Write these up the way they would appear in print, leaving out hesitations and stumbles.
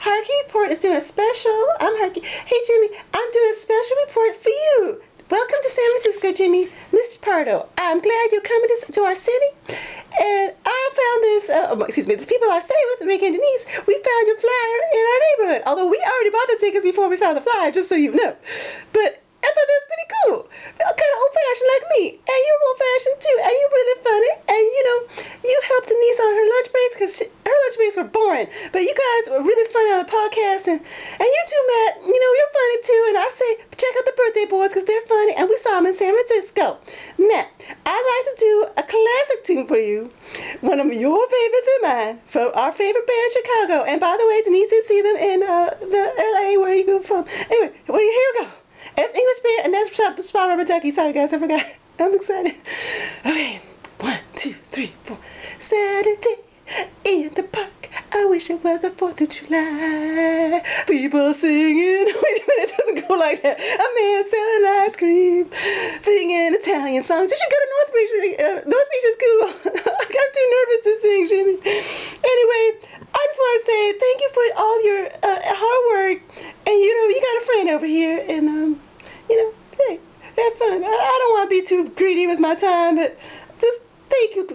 Harky Report is doing a special. I'm Harky. Hey, Jimmy, I'm doing a special report for you. Welcome to San Francisco, Jimmy. Mr. Pardo, I'm glad you're coming to our city. And I found this, the people I stay with, Rick and Denise, we found your flyer in our neighborhood. Although we already bought the tickets before we found the flyer, just so you know. But I thought that was pretty cool. Kind of old-fashioned like me. And you're old-fashioned too. And you're really funny. And you helped Denise on her lunch breaks because her lunch breaks were boring. But you guys were really funny on the podcast. And you too, Matt. You're funny too. And I say, check out the Birthday Boys because they're funny. And we saw them in San Francisco. Now, I'd like to do a classic tune for you. One of your favorites and mine from our favorite band in Chicago. And by the way, Denise did see them in the LA where you go from. Anyway, here we go. That's English Bear, and that's Spot Rubber Ducky. Sorry, guys, I forgot. I'm excited. Okay, 1, 2, 3, 4. Saturday in the park. I wish it was the 4th of July. People singing. Wait a minute, it doesn't go like that. A man selling ice cream, singing Italian songs. You should go to North Beach. North Beach is cool. I'm too nervous to sing, Jimmy. Anyway, I just want to say thank you for all your hard work. And you got a friend over here, and hey, have fun. I don't want to be too greedy with my time, but just thank you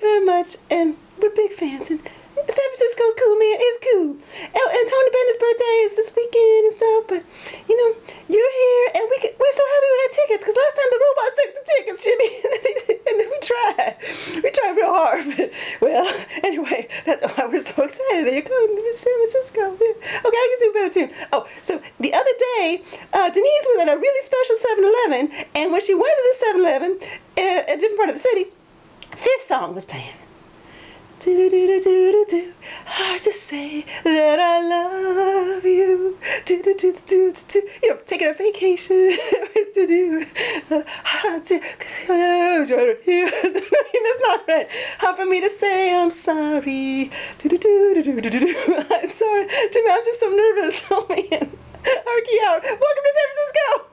very much, and we're big fans. And San Francisco's cool, man. It's cool. And Tony Bennett's birthday is this weekend and stuff, but you're here, and we're so happy we got tickets because last time the robots took the tickets, Jimmy, and we tried real hard. But, well, anyway, that's why we're so excited that you're coming to San Francisco. Yeah. Okay, I can do better too. Oh, so the other day, Denise was at a really special 7-Eleven, and when she went to the 7-Eleven, a different part of the city, this song was playing. Do-do-do-do-do-do. Hard to say that I love you. Do-do-do-do-do-do. Taking a vacation. What to do? Hard to close right here. That's not right. Hard for me to say I'm sorry. Do-do-do-do-do-do-do. I'm sorry. Jimmy, I'm just so nervous. Oh, man. Harky out. Welcome to San Francisco.